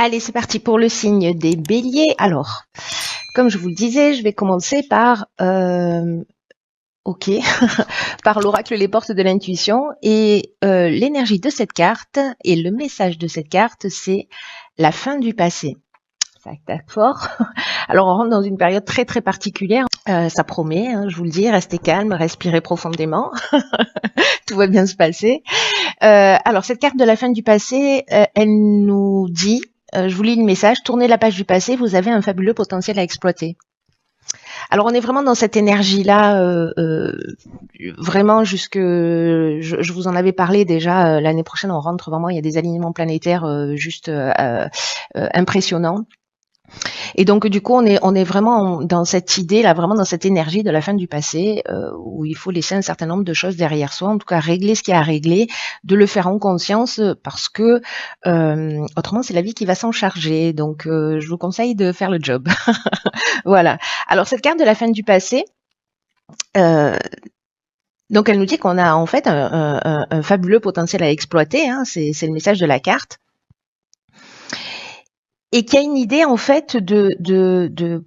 Allez, c'est parti pour le signe des béliers. Alors, comme je vous le disais, je vais commencer par, ok, par l'oracle Les Portes de l'intuition. Et l'énergie de cette carte et le message de cette carte, c'est la fin du passé. Ça tape fort. Alors, on rentre dans une période très très particulière. Ça promet, hein, je vous le dis, restez calme, respirez profondément. Tout va bien se passer. Alors, cette carte de la fin du passé, elle nous dit, je vous lis le message, tournez la page du passé, vous avez un fabuleux potentiel à exploiter. Alors, on est vraiment dans cette énergie-là, vraiment jusque, je vous en avais parlé déjà, l'année prochaine, on rentre vraiment, il y a des alignements planétaires juste impressionnants. Et donc du coup, on est vraiment dans cette idée là, vraiment dans cette énergie de la fin du passé, où il faut laisser un certain nombre de choses derrière soi, en tout cas régler ce qu'il y a à régler, de le faire en conscience, parce que autrement c'est la vie qui va s'en charger. Donc je vous conseille de faire le job. Voilà. Alors cette carte de la fin du passé. Donc elle nous dit qu'on a en fait un fabuleux potentiel à exploiter, hein, c'est le message de la carte. Et qu'il y a une idée en fait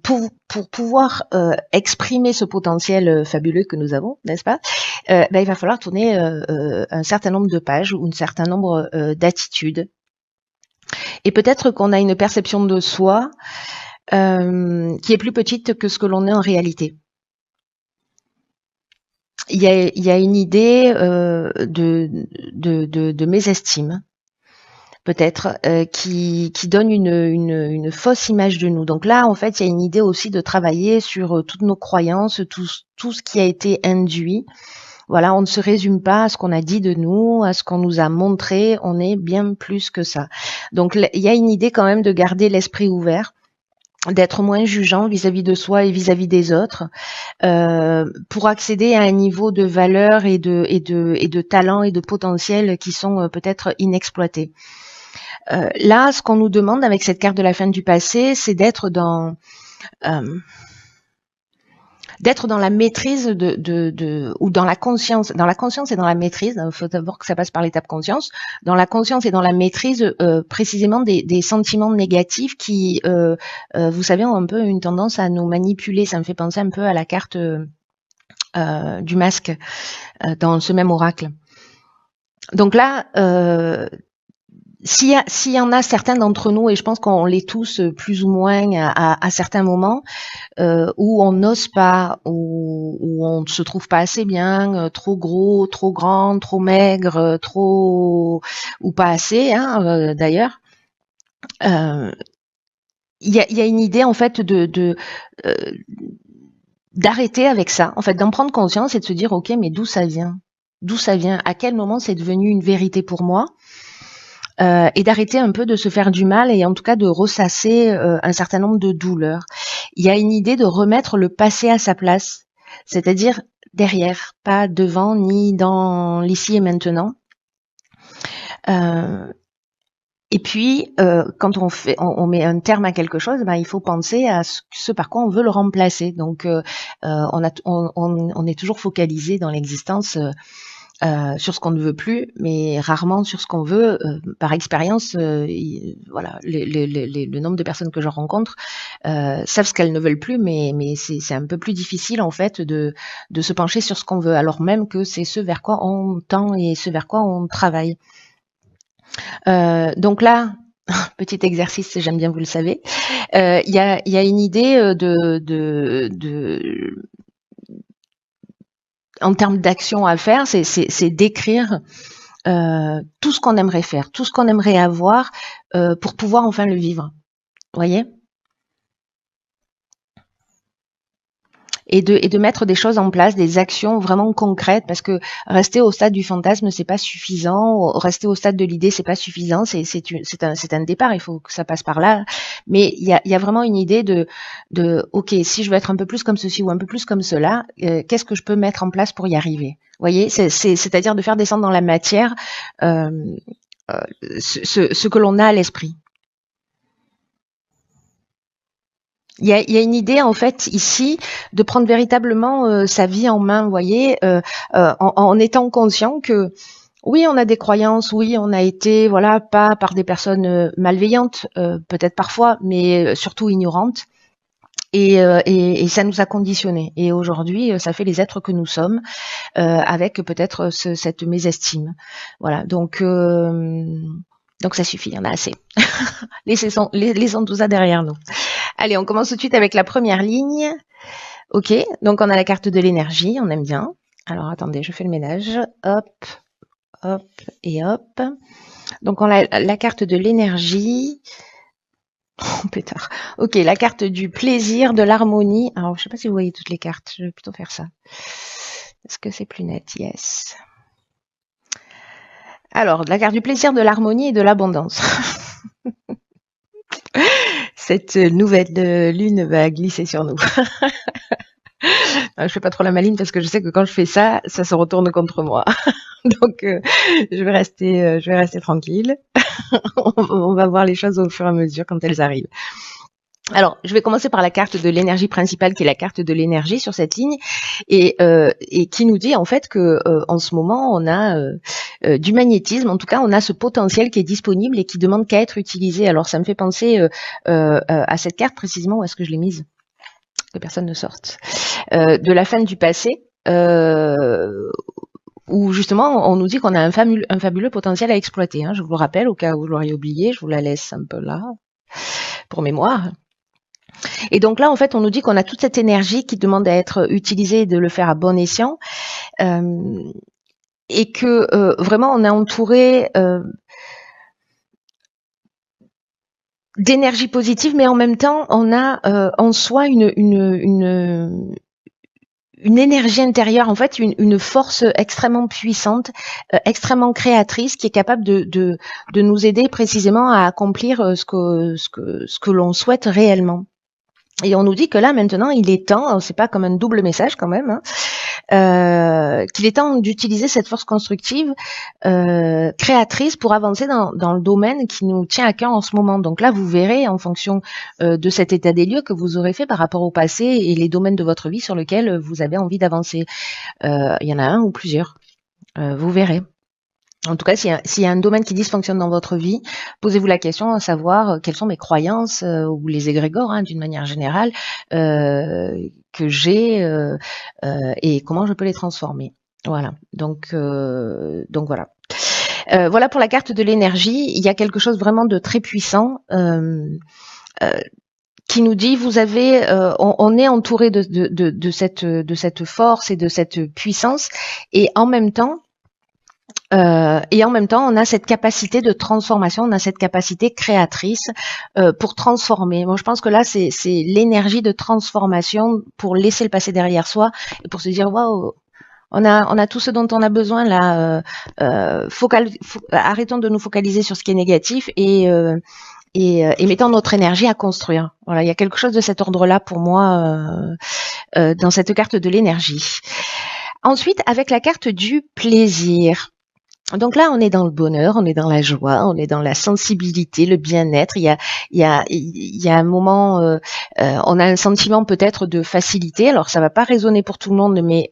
pour pouvoir exprimer ce potentiel fabuleux que nous avons, n'est-ce pas, il va falloir tourner un certain nombre de pages ou un certain nombre d'attitudes. Et peut-être qu'on a une perception de soi qui est plus petite que ce que l'on est en réalité. Il y a une idée de mésestime, peut-être, qui donne une fausse image de nous. Donc là, en fait, il y a une idée aussi de travailler sur toutes nos croyances, tout ce qui a été induit. Voilà, on ne se résume pas à ce qu'on a dit de nous, à ce qu'on nous a montré, on est bien plus que ça. Donc il y a une idée quand même de garder l'esprit ouvert, d'être moins jugeant vis-à-vis de soi et vis-à-vis des autres, pour accéder à un niveau de valeur et de talent et de potentiel qui sont peut-être inexploités. Là, ce qu'on nous demande avec cette carte de la fin du passé, c'est d'être dans la maîtrise ou dans la conscience et dans la maîtrise. Il faut d'abord que ça passe par l'étape conscience. Dans la conscience et dans la maîtrise, précisément des sentiments négatifs qui, vous savez, ont un peu une tendance à nous manipuler. Ça me fait penser un peu à la carte du masque dans ce même oracle. Donc là, s'il y en a certains d'entre nous, et je pense qu'on l'est tous plus ou moins à certains moments, où on n'ose pas, où on ne se trouve pas assez bien, trop gros, trop grand, trop maigre, trop ou pas assez, hein, d'ailleurs. Il y a une idée en fait d'arrêter avec ça, en fait, d'en prendre conscience et de se dire ok, mais d'où ça vient, à quel moment c'est devenu une vérité pour moi. Et d'arrêter un peu de se faire du mal et en tout cas de ressasser un certain nombre de douleurs. Il y a une idée de remettre le passé à sa place, c'est-à-dire derrière, pas devant ni dans l'ici et maintenant. Et puis, quand on met un terme à quelque chose, il faut penser à ce par quoi on veut le remplacer. Donc, on est toujours focalisé dans l'existence sur ce qu'on ne veut plus, mais rarement sur ce qu'on veut. Par expérience, voilà, le nombre de personnes que je rencontre savent ce qu'elles ne veulent plus, mais c'est un peu plus difficile en fait de se pencher sur ce qu'on veut, alors même que c'est ce vers quoi on tend et ce vers quoi on travaille. Donc là, petit exercice, j'aime bien, vous le savez, il y a une idée en termes d'action à faire, c'est d'écrire tout ce qu'on aimerait faire, tout ce qu'on aimerait avoir pour pouvoir enfin le vivre. Vous voyez ? Et de mettre des choses en place, des actions vraiment concrètes, parce que rester au stade du fantasme, c'est pas suffisant. Rester au stade de l'idée, c'est pas suffisant. C'est un départ. Il faut que ça passe par là. Mais il y a vraiment une idée de ok, si je veux être un peu plus comme ceci ou un peu plus comme cela, qu'est-ce que je peux mettre en place pour y arriver ? Vous voyez, c'est-à-dire de faire descendre dans la matière ce que l'on a à l'esprit. Il y a une idée en fait ici de prendre véritablement sa vie en main, vous voyez, en étant conscient que Oui, on a des croyances, oui, on a été, voilà, pas par des personnes malveillantes, peut-être parfois, mais surtout ignorantes. Et ça nous a conditionnés. Et aujourd'hui, ça fait les êtres que nous sommes, avec peut-être cette mésestime. Voilà. Donc ça suffit, il y en a assez. Laissons tout ça derrière nous. Allez, on commence tout de suite avec la première ligne. Ok, donc on a la carte de l'énergie, on aime bien. Alors attendez, je fais le ménage. Hop, hop et hop. Donc on a la carte de l'énergie. Oh, pétard. Ok, la carte du plaisir, de l'harmonie. Alors, je sais pas si vous voyez toutes les cartes. Je vais plutôt faire ça. Est-ce que c'est plus net? Yes. Alors, la carte du plaisir, de l'harmonie et de l'abondance. Cette nouvelle lune va glisser sur nous. Je fais pas trop la maline parce que je sais que quand je fais ça, ça se retourne contre moi. Donc, je vais rester tranquille. On va voir les choses au fur et à mesure quand elles arrivent. Alors, je vais commencer par la carte de l'énergie principale, qui est la carte de l'énergie sur cette ligne, et qui nous dit en fait que en ce moment, on a du magnétisme. En tout cas, on a ce potentiel qui est disponible et qui demande qu'à être utilisé. Alors, ça me fait penser à cette carte précisément. Où est-ce que je l'ai mise? Que personne ne sorte. De la fin du passé. Où justement on nous dit qu'on a un fabuleux potentiel à exploiter. Hein. Je vous le rappelle, au cas où vous l'auriez oublié, je vous la laisse un peu là, pour mémoire. Et donc là, en fait, on nous dit qu'on a toute cette énergie qui demande à être utilisée et de le faire à bon escient. Et que vraiment, on est entouré d'énergie positive, mais en même temps, on a en soi une énergie intérieure, en fait, une force extrêmement puissante, extrêmement créatrice, qui est capable de nous aider précisément à accomplir ce que l'on souhaite réellement. Et on nous dit que là, maintenant, il est temps, c'est pas comme un double message quand même, hein, qu'il est temps d'utiliser cette force constructive, créatrice, pour avancer dans le domaine qui nous tient à cœur en ce moment. Donc là, vous verrez, en fonction de cet état des lieux que vous aurez fait par rapport au passé et les domaines de votre vie sur lesquels vous avez envie d'avancer. Il y en a un ou plusieurs, vous verrez. En tout cas, s'il y a un domaine qui dysfonctionne dans votre vie, posez-vous la question à savoir quelles sont mes croyances ou les égrégores, hein, d'une manière générale, que j'ai et comment je peux les transformer. Voilà. Donc voilà. Voilà pour la carte de l'énergie. Il y a quelque chose vraiment de très puissant qui nous dit vous avez, on est entouré de cette force et de cette puissance, et en même temps, on a cette capacité de transformation, on a cette capacité créatrice pour transformer. Moi, je pense que là, c'est l'énergie de transformation pour laisser le passé derrière soi et pour se dire waouh, on a tout ce dont on a besoin là. Arrêtons de nous focaliser sur ce qui est négatif et mettons notre énergie à construire. Voilà, il y a quelque chose de cet ordre-là pour moi dans cette carte de l'énergie. Ensuite, avec la carte du plaisir. Donc là, on est dans le bonheur, on est dans la joie, on est dans la sensibilité, le bien-être. Il y a un moment, on a un sentiment peut-être de facilité. Alors ça va pas résonner pour tout le monde, mais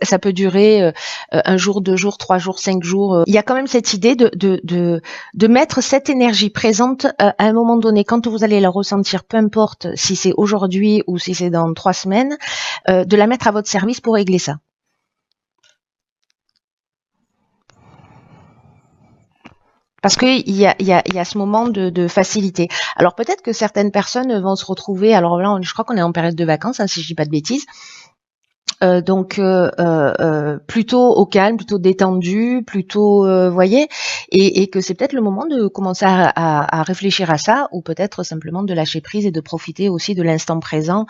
ça peut durer un jour, 2 jours, 3 jours, 5 jours. Il y a quand même cette idée de mettre cette énergie présente à un moment donné, quand vous allez la ressentir, peu importe si c'est aujourd'hui ou si c'est dans 3 semaines, de la mettre à votre service pour régler ça. Parce qu'il y a ce moment de facilité. Alors peut-être que certaines personnes vont se retrouver, alors là je crois qu'on est en période de vacances, hein, si je dis pas de bêtises, donc plutôt au calme, plutôt détendu, plutôt voyez, et que c'est peut-être le moment de commencer à réfléchir à ça, ou peut-être simplement de lâcher prise et de profiter aussi de l'instant présent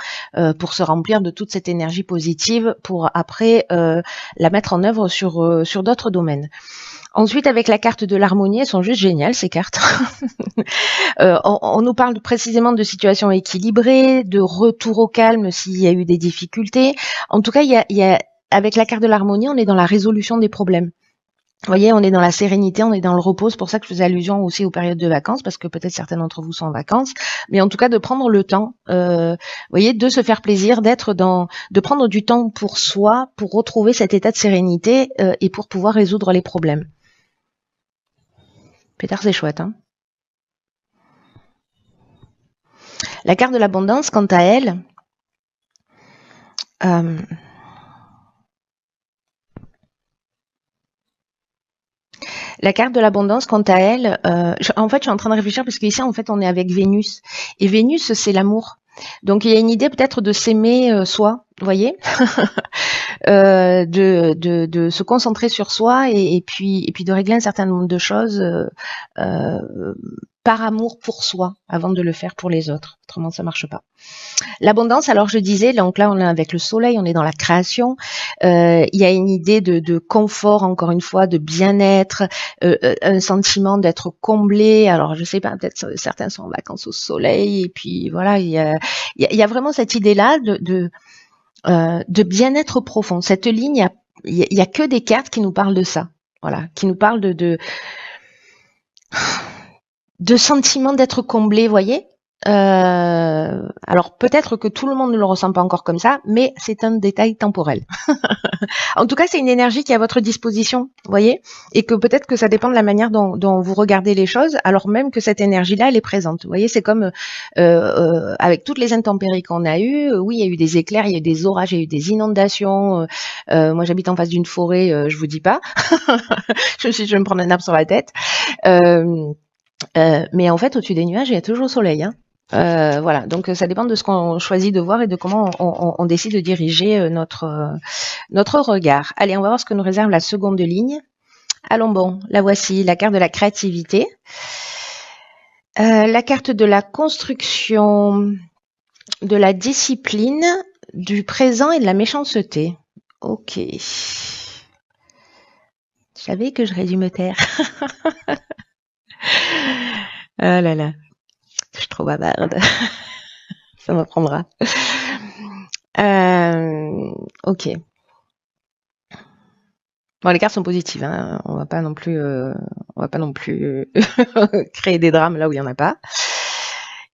pour se remplir de toute cette énergie positive pour après la mettre en œuvre sur d'autres domaines. Ensuite, avec la carte de l'harmonie, elles sont juste géniales, ces cartes. On nous parle précisément de situations équilibrées, de retour au calme s'il y a eu des difficultés. En tout cas, avec la carte de l'harmonie, on est dans la résolution des problèmes. Vous voyez, on est dans la sérénité, on est dans le repos. C'est pour ça que je faisais allusion aussi aux périodes de vacances, parce que peut-être certains d'entre vous sont en vacances. Mais en tout cas, de prendre le temps, vous voyez, de se faire plaisir, de prendre du temps pour soi, pour retrouver cet état de sérénité et pour pouvoir résoudre les problèmes. Pétard, c'est chouette, hein. La carte de l'abondance, quant à elle, la carte de l'abondance, quant à elle, en fait, je suis en train de réfléchir parce qu'ici, en fait, on est avec Vénus. Et Vénus, c'est l'amour. Donc, il y a une idée peut-être de s'aimer soi, vous voyez, de se concentrer sur soi et puis de régler un certain nombre de choses par amour pour soi avant de le faire pour les autres. Autrement, ça marche pas. L'abondance, alors je disais, donc là on est avec le soleil, on est dans la création. Il y a une idée de confort, encore une fois, de bien-être, un sentiment d'être comblé. Alors je sais pas, peut-être certains sont en vacances au soleil et puis voilà, il y a vraiment cette idée-là de bien-être profond. Cette ligne, il y a que des cartes qui nous parlent de ça. Voilà, qui nous parlent de sentiment d'être comblé, voyez. Alors peut-être que tout le monde ne le ressent pas encore comme ça, mais c'est un détail temporel. En tout cas, c'est une énergie qui est à votre disposition, vous voyez, et que peut-être que ça dépend de la manière dont vous regardez les choses, alors même que cette énergie-là, elle est présente. Vous voyez, c'est comme avec toutes les intempéries qu'on a eues. Oui, il y a eu des éclairs, il y a eu des orages, il y a eu des inondations. Moi, j'habite en face d'une forêt, je vous dis pas. Je vais me prendre un arbre sur la tête. Mais en fait, au-dessus des nuages, il y a toujours le soleil. Hein. Voilà, donc ça dépend de ce qu'on choisit de voir et de comment on décide de diriger notre regard. Allez, on va voir ce que nous réserve la seconde ligne. Allons bon, la voici, la carte de la créativité, la carte de la construction, de la discipline, du présent et de la méchanceté. Ok. Je savais que j'aurais dû me taire. Ah là là. Je suis trop bavarde. Ça m'apprendra. Ok. Bon, les cartes sont positives. Hein. On va pas non plus créer des drames là où il y en a pas,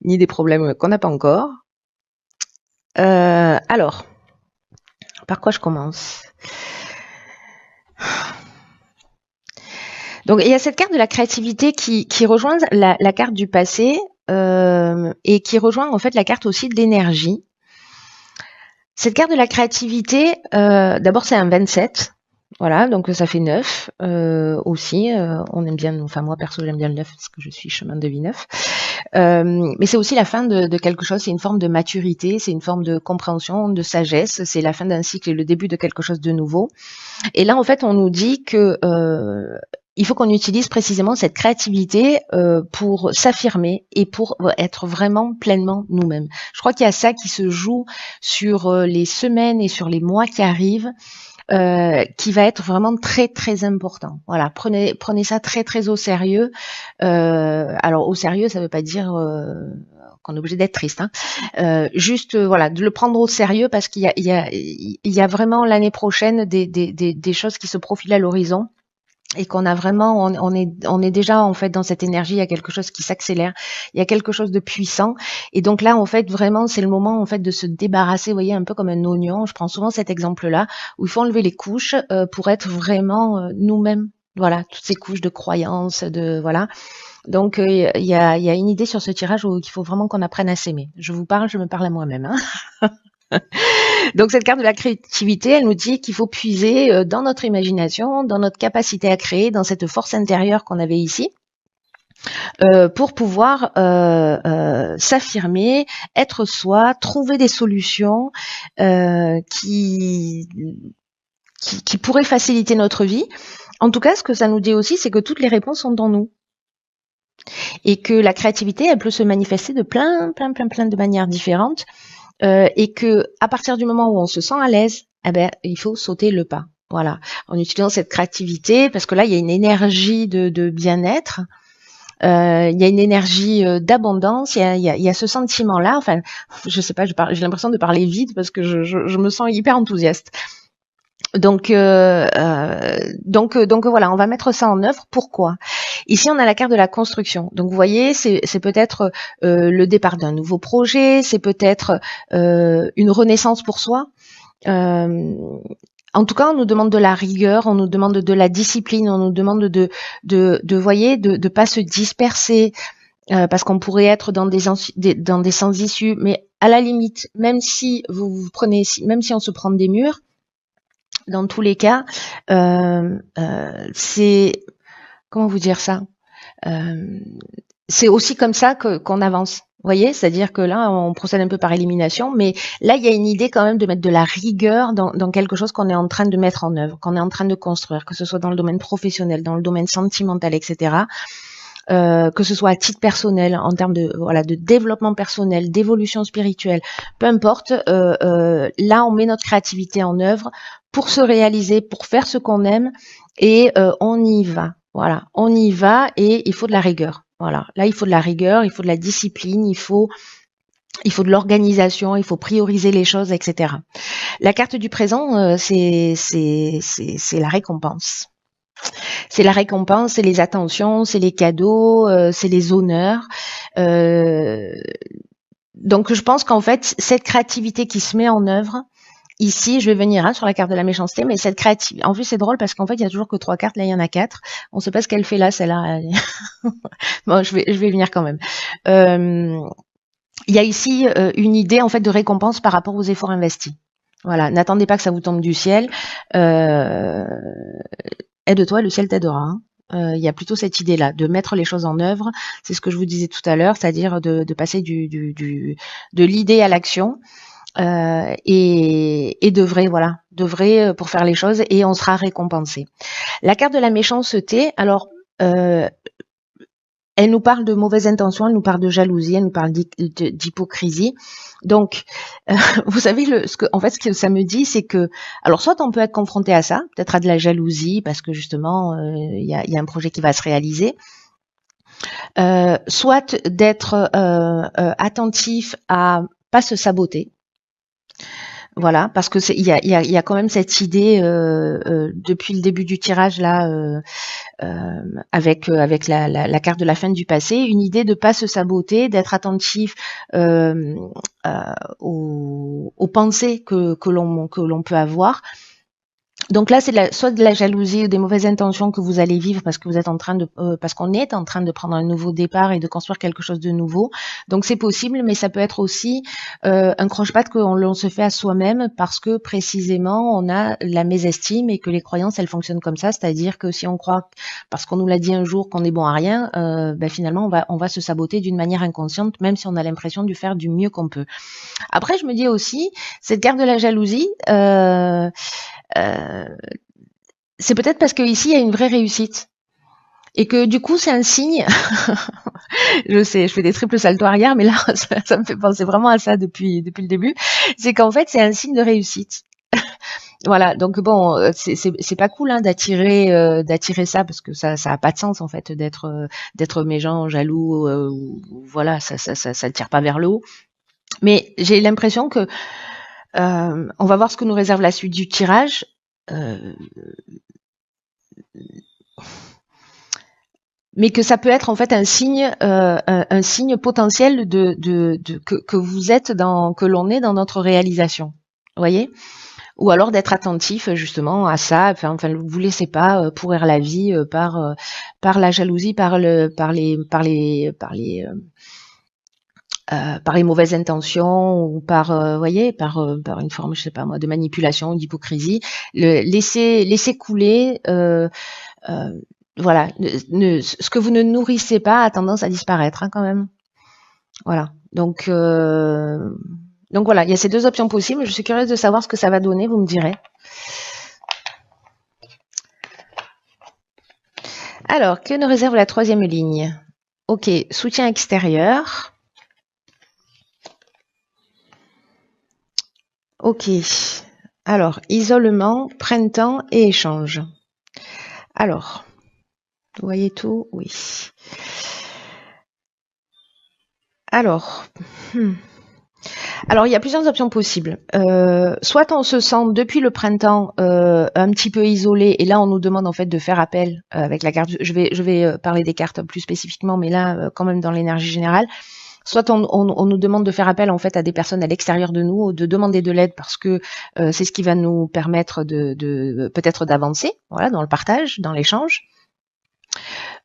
ni des problèmes qu'on n'a pas encore. Alors, par quoi je commence? Donc, il y a cette carte de la créativité qui rejoint la carte du passé et qui rejoint en fait la carte aussi de l'énergie. Cette carte de la créativité, d'abord c'est un 27. Voilà, donc ça fait 9 aussi. On aime bien, enfin moi perso j'aime bien le 9 parce que je suis chemin de vie 9. Mais c'est aussi la fin de quelque chose, c'est une forme de maturité, c'est une forme de compréhension, de sagesse, c'est la fin d'un cycle et le début de quelque chose de nouveau. Et là en fait on nous dit que il faut qu'on utilise précisément cette créativité pour s'affirmer et pour être vraiment pleinement nous-mêmes. Je crois qu'il y a ça qui se joue sur les semaines et sur les mois qui arrivent, qui va être vraiment très très important. Voilà, prenez ça très très au sérieux. Alors au sérieux, ça veut pas dire qu'on est obligé d'être triste. Hein. Juste voilà, de le prendre au sérieux parce qu'il y a vraiment l'année prochaine des choses qui se profilent à l'horizon. Et qu'on a vraiment, on est déjà en fait dans cette énergie, il y a quelque chose qui s'accélère, il y a quelque chose de puissant, et donc là en fait vraiment c'est le moment en fait de se débarrasser, vous voyez, un peu comme un oignon. Je prends souvent cet exemple-là où il faut enlever les couches pour être vraiment nous-mêmes. Voilà, toutes ces couches de croyances, de voilà. Donc il y a une idée sur ce tirage où il faut vraiment qu'on apprenne à s'aimer. Je vous parle, je me parle à moi-même. Hein. Donc cette carte de la créativité, elle nous dit qu'il faut puiser dans notre imagination, dans notre capacité à créer, dans cette force intérieure qu'on avait ici, pour pouvoir s'affirmer, être soi, trouver des solutions qui pourraient faciliter notre vie. En tout cas, ce que ça nous dit aussi, c'est que toutes les réponses sont dans nous. Et que la créativité, elle peut se manifester de plein de manières différentes. Et que à partir du moment où on se sent à l'aise, eh ben il faut sauter le pas. Voilà, en utilisant cette créativité, parce que là il y a une énergie de bien-être, il y a une énergie d'abondance, il y a ce sentiment-là. Enfin, je sais pas, j'ai l'impression de parler vite parce que je me sens hyper enthousiaste. Donc voilà, on va mettre ça en œuvre. Pourquoi? Ici, on a la carte de la construction. Donc vous voyez, c'est peut-être le départ d'un nouveau projet, c'est peut-être une renaissance pour soi. En tout cas, on nous demande de la rigueur, on nous demande de la discipline, on nous demande voyez, de pas se disperser, parce qu'on pourrait être dans des sens issus. Mais à la limite, même si même si on se prend des murs, dans tous les cas, c'est comment vous dire ça? C'est aussi comme ça qu'on avance. Vous voyez, c'est-à-dire que là, on procède un peu par élimination, mais là, il y a une idée quand même de mettre de la rigueur dans quelque chose qu'on est en train de mettre en œuvre, qu'on est en train de construire, que ce soit dans le domaine professionnel, dans le domaine sentimental, etc. Que ce soit à titre personnel, en termes de développement personnel, d'évolution spirituelle, peu importe. Là, on met notre créativité en œuvre pour se réaliser, pour faire ce qu'on aime, et on y va. Voilà, on y va, et il faut de la rigueur. Voilà, là, il faut de la rigueur, il faut de la discipline, il faut de l'organisation, il faut prioriser les choses, etc. La carte du présent, c'est la récompense. C'est la récompense, c'est les attentions, c'est les cadeaux, c'est les honneurs. Donc je pense qu'en fait, cette créativité qui se met en œuvre, ici, je vais venir sur la carte de la méchanceté, mais cette créativité, en plus c'est drôle parce qu'en fait, il y a toujours que 3 cartes, là il y en a 4. On ne sait pas ce qu'elle fait là, celle-là. Bon, je vais venir quand même. Il y a ici une idée en fait de récompense par rapport aux efforts investis. Voilà, n'attendez pas que ça vous tombe du ciel. Aide-toi, le ciel t'aidera. Hein. Il y a plutôt cette idée-là, de mettre les choses en œuvre. C'est ce que je vous disais tout à l'heure, c'est-à-dire de passer de l'idée à l'action, et d'œuvrer pour faire les choses, et on sera récompensé. La carte de la méchanceté, alors elle nous parle de mauvaises intentions, elle nous parle de jalousie, elle nous parle d'hypocrisie. Donc, vous savez, ce que ça me dit, c'est que, alors soit on peut être confronté à ça, peut-être à de la jalousie, parce que justement, il y a un projet qui va se réaliser, soit d'être attentif à pas se saboter. Voilà, parce que il y a quand même cette idée depuis le début du tirage là, avec la carte de la fin du passé, une idée de pas se saboter, d'être attentif aux pensées que l'on peut avoir. Donc là, c'est soit de la jalousie ou des mauvaises intentions que vous allez vivre parce que vous êtes parce qu'on est en train de prendre un nouveau départ et de construire quelque chose de nouveau. Donc c'est possible, mais ça peut être aussi un croche-patte l'on se fait à soi-même parce que précisément on a la mésestime et que les croyances elles fonctionnent comme ça, c'est-à-dire que si on croit parce qu'on nous l'a dit un jour qu'on est bon à rien, finalement on va se saboter d'une manière inconsciente, même si on a l'impression de faire du mieux qu'on peut. Après, je me dis aussi cette carte de la jalousie. C'est peut-être parce qu'ici, il y a une vraie réussite. Et que du coup, c'est un signe. Je sais, je fais des triples saltos arrière, mais là, ça me fait penser vraiment à ça depuis le début. C'est qu'en fait, c'est un signe de réussite. Voilà, donc bon, c'est pas cool hein, d'attirer ça parce que ça a pas de sens en fait d'être méchant, jaloux, voilà, ça tire pas vers le haut. Mais j'ai l'impression que on va voir ce que nous réserve la suite du tirage. Mais que ça peut être en fait un signe potentiel que vous êtes que l'on est dans notre réalisation. Vous voyez? Ou alors d'être attentif justement à ça. Enfin, vous laissez pas pourrir la vie par la jalousie, par les mauvaises intentions ou voyez, par une forme, je sais pas moi, de manipulation, d'hypocrisie. Laissez couler. Voilà, ce que vous ne nourrissez pas a tendance à disparaître hein, quand même. Voilà. Donc voilà, il y a ces 2 options possibles. Je suis curieuse de savoir ce que ça va donner, vous me direz. Alors, que nous réserve la 3e ligne? Ok, soutien extérieur. Ok. Alors, isolement, printemps et échange. Alors, vous voyez tout? Oui. Alors, Alors, il y a plusieurs options possibles. Soit on se sent depuis le printemps un petit peu isolé, et là on nous demande en fait de faire appel avec la carte. Je vais parler des cartes plus spécifiquement, mais là quand même dans l'énergie générale. Soit on nous demande de faire appel en fait à des personnes à l'extérieur de nous, de demander de l'aide parce que c'est ce qui va nous permettre de peut-être d'avancer, voilà, dans le partage, dans l'échange.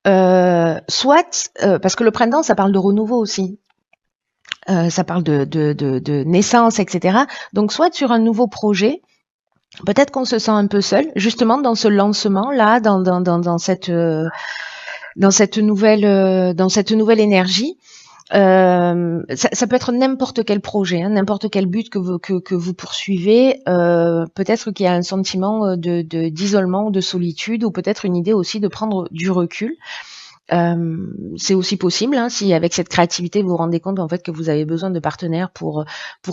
Soit parce que le printemps, ça parle de renouveau aussi. Ça parle de naissance, etc. Donc, soit sur un nouveau projet, peut-être qu'on se sent un peu seul, justement dans ce lancement-là, dans cette nouvelle énergie. Ça peut être n'importe quel projet, hein, n'importe quel but que vous poursuivez. Peut-être qu'il y a un sentiment d'isolement ou de solitude, ou peut-être une idée aussi de prendre du recul. C'est aussi possible, hein, si avec cette créativité vous vous rendez compte en fait que vous avez besoin de partenaires pour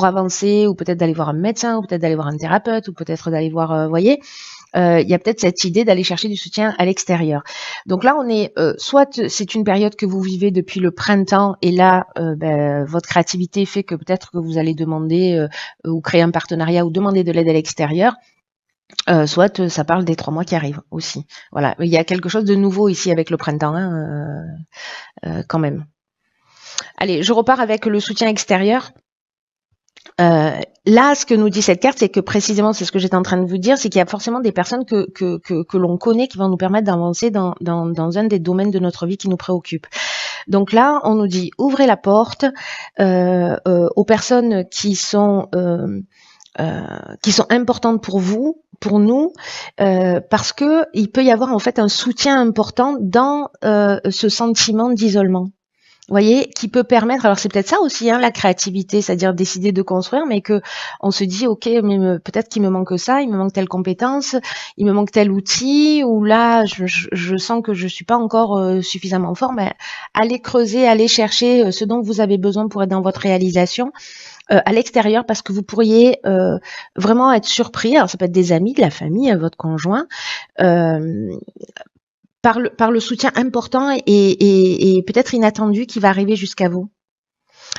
avancer, ou peut-être d'aller voir un médecin, ou peut-être d'aller voir un thérapeute, ou peut-être d'aller voir, voyez, il y a peut-être cette idée d'aller chercher du soutien à l'extérieur. Donc là, on est soit c'est une période que vous vivez depuis le printemps, et là, votre créativité fait que peut-être que vous allez demander ou créer un partenariat ou demander de l'aide à l'extérieur. Soit ça parle des 3 mois qui arrivent aussi. Voilà, il y a quelque chose de nouveau ici avec le printemps, hein, quand même. Allez, je repars avec le soutien extérieur. Là, ce que nous dit cette carte, c'est que précisément, c'est ce que j'étais en train de vous dire, c'est qu'il y a forcément des personnes que l'on connaît qui vont nous permettre d'avancer dans un des domaines de notre vie qui nous préoccupe. Donc là, on nous dit, ouvrez la porte aux personnes qui sont importantes pour vous, pour nous, parce que il peut y avoir en fait un soutien important dans ce sentiment d'isolement. Vous voyez, qui peut permettre, alors c'est peut-être ça aussi, hein, la créativité, c'est-à-dire décider de construire, mais que on se dit, ok, mais peut-être qu'il me manque ça, il me manque telle compétence, il me manque tel outil, ou là, je sens que je suis pas encore suffisamment fort, mais allez creuser, allez chercher ce dont vous avez besoin pour être dans votre réalisation à l'extérieur, parce que vous pourriez vraiment être surpris. Alors ça peut être des amis, de la famille, votre conjoint, par le soutien important et peut-être inattendu qui va arriver jusqu'à vous.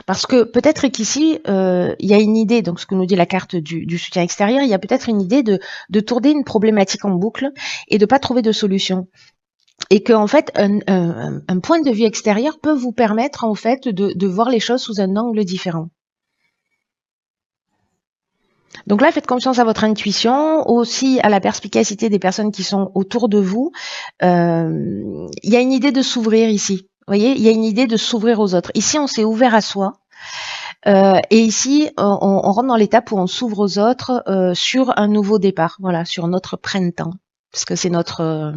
Parce que peut-être qu'ici, il y a une idée, donc ce que nous dit la carte du soutien extérieur, il y a peut-être une idée de tourner une problématique en boucle et de pas trouver de solution. Et que en fait, un point de vue extérieur peut vous permettre en fait de voir les choses sous un angle différent. Donc là, faites confiance à votre intuition, aussi à la perspicacité des personnes qui sont autour de vous. Il y a une idée de s'ouvrir ici. Vous voyez, il y a une idée de s'ouvrir aux autres. Ici, on s'est ouvert à soi. Et ici, on rentre dans l'étape où on s'ouvre aux autres sur un nouveau départ. Voilà, sur notre printemps. Parce que c'est notre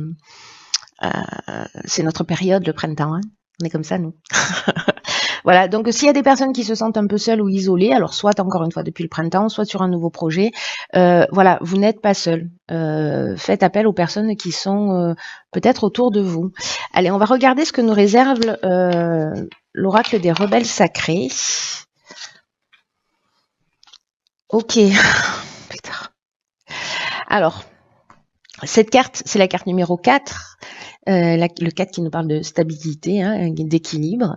période, le printemps. Hein. On est comme ça, nous. Voilà, donc s'il y a des personnes qui se sentent un peu seules ou isolées, alors soit encore une fois depuis le printemps, soit sur un nouveau projet, voilà, vous n'êtes pas seul. Faites appel aux personnes qui sont peut-être autour de vous. Allez, on va regarder ce que nous réserve l'oracle des rebelles sacrés. Ok. Alors, cette carte, c'est la carte numéro 4. Le 4 qui nous parle de stabilité, hein, d'équilibre,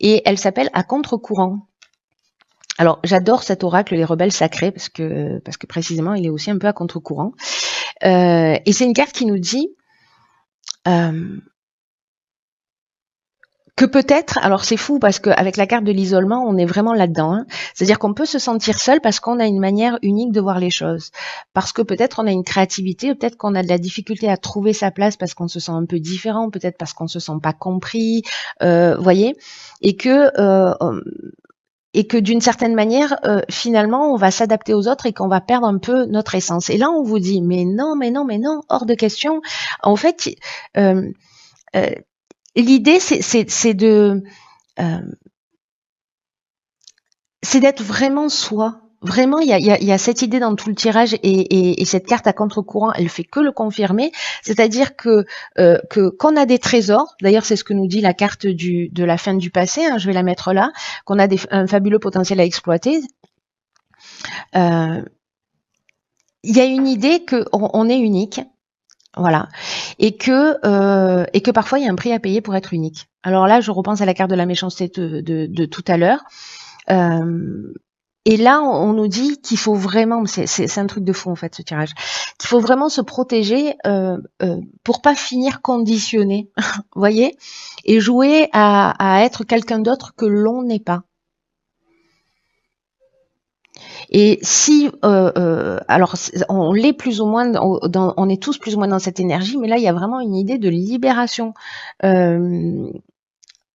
et elle s'appelle à contre-courant. Alors j'adore cet oracle, les rebelles sacrés, parce que précisément il est aussi un peu à contre-courant. Et c'est une carte qui nous dit que peut-être, alors c'est fou parce qu'avec la carte de l'isolement, on est vraiment là-dedans. Hein. C'est-à-dire qu'on peut se sentir seul parce qu'on a une manière unique de voir les choses. Parce que peut-être on a une créativité, peut-être qu'on a de la difficulté à trouver sa place parce qu'on se sent un peu différent, peut-être parce qu'on se sent pas compris, voyez, et que d'une certaine manière, finalement, on va s'adapter aux autres et qu'on va perdre un peu notre essence. Et là, on vous dit, mais non, hors de question. En fait, l'idée, c'est d'être vraiment soi. Vraiment, il y a cette idée dans tout le tirage et cette carte à contre-courant, elle fait que le confirmer. C'est-à-dire que qu'on a des trésors. D'ailleurs, c'est ce que nous dit la carte de la fin du passé. Hein, je vais la mettre là. Qu'on a un fabuleux potentiel à exploiter. Il y a une idée qu'on est unique. Voilà, et que parfois il y a un prix à payer pour être unique. Alors là, je repense à la carte de la méchanceté de tout à l'heure. Et là, on nous dit qu'il faut vraiment, c'est un truc de fou en fait ce tirage, qu'il faut vraiment se protéger pour pas finir conditionné, voyez, et jouer à être quelqu'un d'autre que l'on n'est pas. Et si, alors on l'est plus ou moins, on est tous plus ou moins dans cette énergie, mais là il y a vraiment une idée de libération.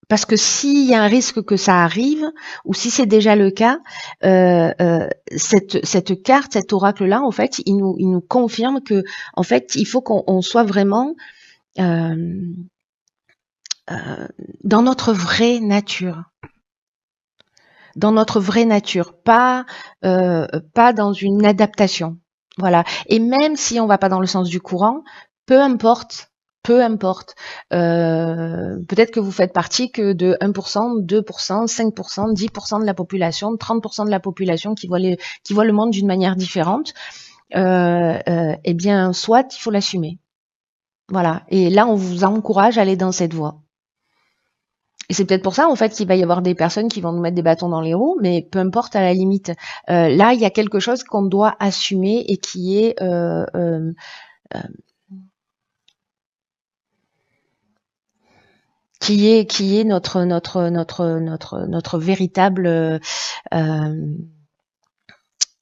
Parce que s'il y a un risque que ça arrive, ou si c'est déjà le cas, cette carte, cet oracle-là, en fait, il nous confirme que, en fait, il faut qu'on soit vraiment dans notre vraie nature. Dans notre vraie nature, pas dans une adaptation. Voilà. Et même si on va pas dans le sens du courant, peu importe. Peu importe. Peut-être que vous faites partie que de 1%, 2%, 5%, 10% de la population, 30% de la population qui voit le monde d'une manière différente. Eh bien, soit il faut l'assumer. Voilà. Et là, on vous encourage à aller dans cette voie. Et c'est peut-être pour ça, en fait, qu'il va y avoir des personnes qui vont nous mettre des bâtons dans les roues, mais peu importe à la limite. Là, il y a quelque chose qu'on doit assumer et qui est notre véritable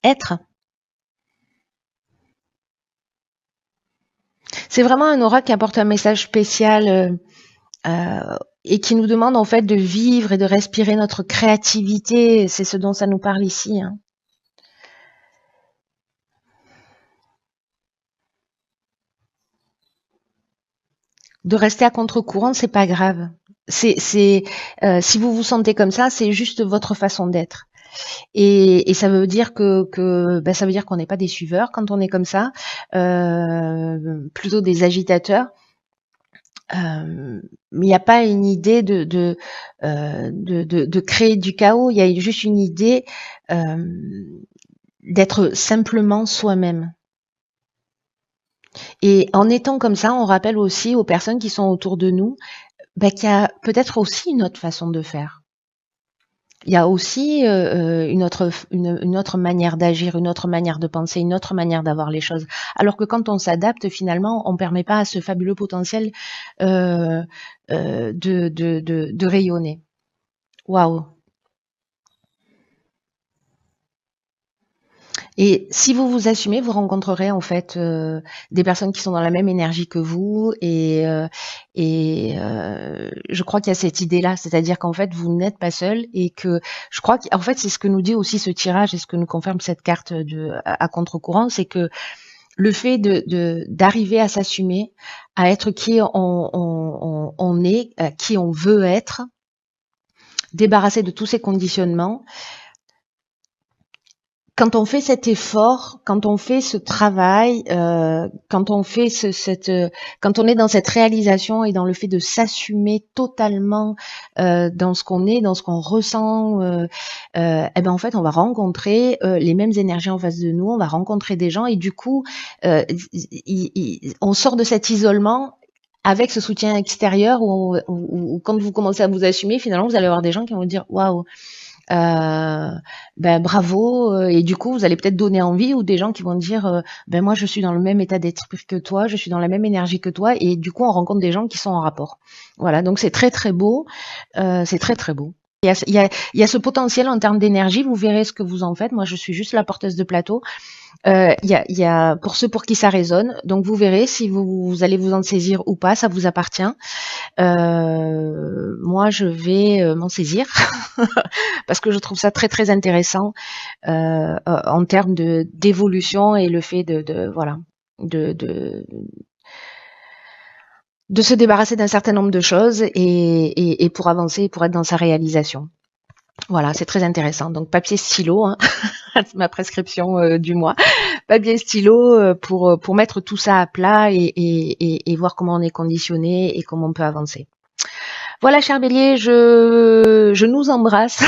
être. C'est vraiment un aura qui apporte un message spécial et qui nous demande en fait de vivre et de respirer notre créativité. C'est ce dont ça nous parle ici. Hein. De rester à contre-courant, c'est pas grave. Si vous vous sentez comme ça, c'est juste votre façon d'être. Et ça veut dire ça veut dire qu'on n'est pas des suiveurs quand on est comme ça, plutôt des agitateurs. Mais il n'y a pas une idée de créer du chaos. Il y a juste une idée d'être simplement soi-même. Et en étant comme ça, on rappelle aussi aux personnes qui sont autour de nous qu'il y a peut-être aussi une autre façon de faire. Il y a aussi une autre manière d'agir, une autre manière de penser, une autre manière d'avoir les choses. Alors que quand on s'adapte, finalement, on ne permet pas à ce fabuleux potentiel de rayonner. Waouh! Et si vous vous assumez, vous rencontrerez en fait des personnes qui sont dans la même énergie que vous et je crois qu'il y a cette idée-là, c'est-à-dire qu'en fait vous n'êtes pas seul et que je crois qu'en fait c'est ce que nous dit aussi ce tirage et ce que nous confirme cette carte à contre-courant, c'est que le fait d'arriver à s'assumer, à être qui on est, qui on veut être, débarrasser de tous ces conditionnements. Quand on fait cet effort, quand on fait ce travail, quand on fait quand on est dans cette réalisation et dans le fait de s'assumer totalement dans ce qu'on est, dans ce qu'on ressent, eh ben en fait on va rencontrer les mêmes énergies en face de nous, on va rencontrer des gens et du coup on sort de cet isolement avec ce soutien extérieur où quand vous commencez à vous assumer, finalement vous allez avoir des gens qui vont vous dire waouh. Bravo et du coup vous allez peut-être donner envie ou des gens qui vont dire moi je suis dans le même état d'esprit que toi, je suis dans la même énergie que toi et du coup on rencontre des gens qui sont en rapport. Voilà, donc c'est très très beau, c'est très très beau. Il y a ce potentiel en termes d'énergie, vous verrez ce que vous en faites. Moi je suis juste la porteuse de plateau. Il y a pour ceux pour qui ça résonne, donc vous verrez si vous allez vous en saisir ou pas, ça vous appartient. Moi je vais m'en saisir parce que je trouve ça très très intéressant en termes d'évolution et le fait voilà de se débarrasser d'un certain nombre de choses et pour avancer, pour être dans sa réalisation. Voilà, c'est très intéressant. Donc papier stylo, hein, ma prescription du mois. Papier stylo pour mettre tout ça à plat et voir comment on est conditionné et comment on peut avancer. Voilà, cher Bélier, je nous embrasse.